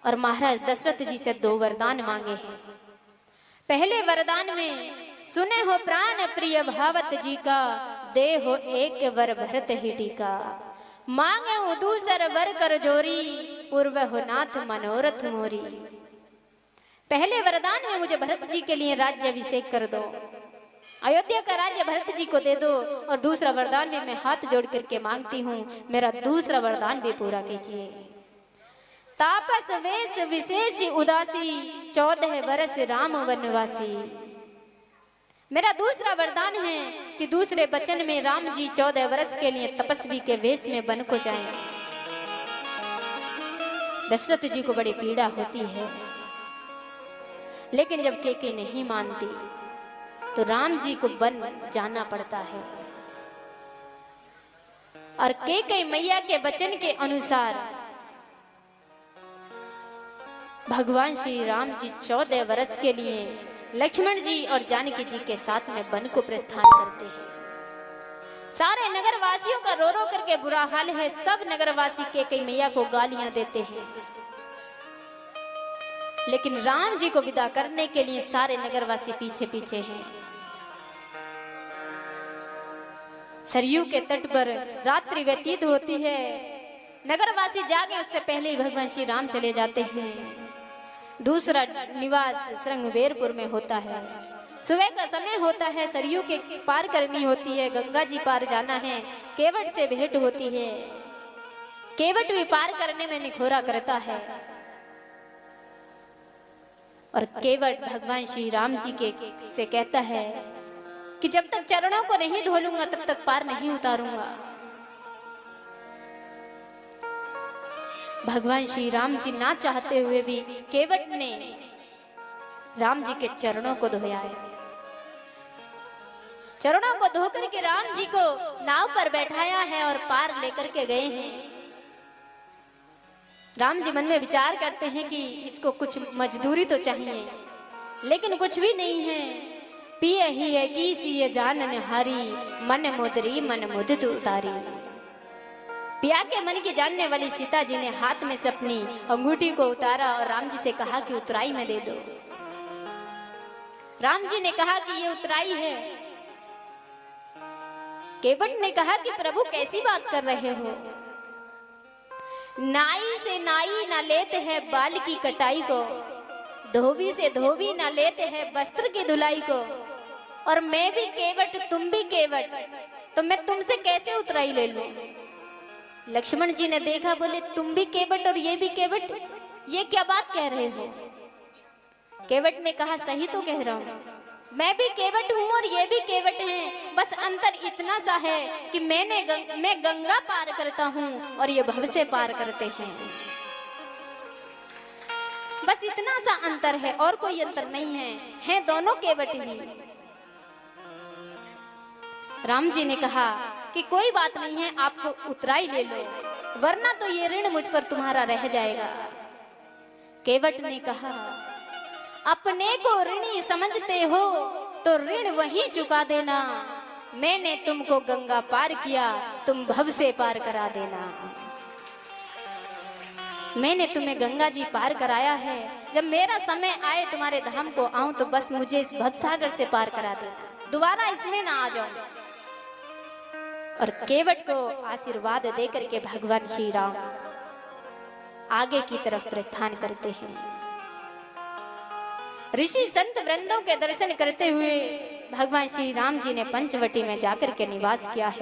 और महाराज दशरथ जी से 2 वरदान मांगे हैं। पहले वरदान में सुने हो प्राण प्रिय भावत जी का, दे हो एक वर भरत ही टीका। मांगे हो दूसर वर कर जोरी, पूर्व हो नाथ मनोरथ मोरी। पहले वरदान में मुझे भरत जी के लिए राज्य अभिषेक कर दो, अयोध्या का राज्य भरत जी को दे दो। और दूसरा वरदान भी मैं हाथ जोड़ करके मांगती हूँ, मेरा दूसरा वरदान भी पूरा कीजिए। तापस वेश विशेष उदासी, 14 वर्ष राम वनवासी। मेरा दूसरा वरदान है कि दूसरे वचन में राम जी 14 वर्ष के लिए तपस्वी के वेश में वन को जाएं। दशरथ जी को बड़ी पीड़ा होती है, लेकिन जब केके नहीं मानती तो राम जी को वन जाना पड़ता है। और केके मैया के वचन के अनुसार भगवान श्री राम जी 14 वर्ष के लिए लक्ष्मण जी और जानकी जी के साथ में वन को प्रस्थान करते हैं। सारे नगरवासियों का रो रो करके बुरा हाल है। सब नगरवासी केके मैया को गालियां देते हैं, लेकिन राम जी को विदा करने के लिए सारे नगरवासी पीछे पीछे हैं। सरयू के तट पर रात्रि व्यतीत होती है। नगरवासी जागे उससे पहले ही भगवान श्री राम चले जाते हैं। दूसरा निवास श्रृंगवेरपुर में होता है। सुबह का समय होता है, सरयू के पार करनी होती है, गंगा जी पार जाना है। केवट से भेंट होती है। केवट भी पार करने में निखोरा करता है और केवट भगवान श्री राम जी के से कहता है कि जब तक चरणों को नहीं धो लूंगा तब तक पार नहीं उतारूंगा। भगवान श्री राम जी ना चाहते हुए भी केवट ने राम जी के चरणों को धोया है। चरणों को धोकर के राम जी को नाव पर बैठाया है और पार लेकर के गए हैं। राम जी मन में विचार करते हैं कि इसको कुछ मजदूरी तो चाहिए, लेकिन कुछ भी नहीं है। पिय ही है की सी ये जानन हारी, मन मुदरी मन मुदित उतारी। पिया के मन की जानने वाली सीता जी ने हाथ में से अपनी अंगूठी को उतारा और राम जी से कहा कि उतराई में दे दो। राम जी ने कहा कि ये उतराई है। केवट ने कहा कि प्रभु कैसी बात कर रहे हो, नाई से नाई ना लेते हैं बाल की कटाई को, धोबी से धोबी ना लेते हैं वस्त्र की धुलाई को। और मैं भी केवट तुम भी केवट, तो मैं तुमसे कैसे उतराई ले लूं। लक्ष्मण जी ने देखा, बोले तुम भी केवट और ये भी केवट, ये क्या बात कह रहे हो। केवट ने कहा सही तो कह रहा हूं, मैं भी केवट हूं और ये भी केवट हैं। बस अंतर इतना सा है कि मैं गंगा पार करता हूं और ये भव से पार करते हैं। बस इतना सा अंतर है और कोई अंतर नहीं है दोनों केवट ही। राम जी ने कहा कि कोई बात नहीं है, आपको उतराई ले लो, वरना तो ये ऋण मुझ पर तुम्हारा रह जाएगा। केवट ने कहा अपने को ऋणी समझते हो तो ऋण वही चुका देना। मैंने तुमको गंगा पार किया, तुम भव से पार करा देना। मैंने तुम्हें गंगा जी पार कराया है, जब मेरा समय आए तुम्हारे धाम को आऊं तो बस मुझे इस भवसागर से पार करा देना, दोबारा इसमें ना आ जाऊं। और केवट को आशीर्वाद देकर के भगवान श्री राम आगे की तरफ प्रस्थान करते हैं। ऋषि संत वृंदों के दर्शन करते हुए भगवान श्री राम जी ने पंचवटी में जाकर के निवास किया है।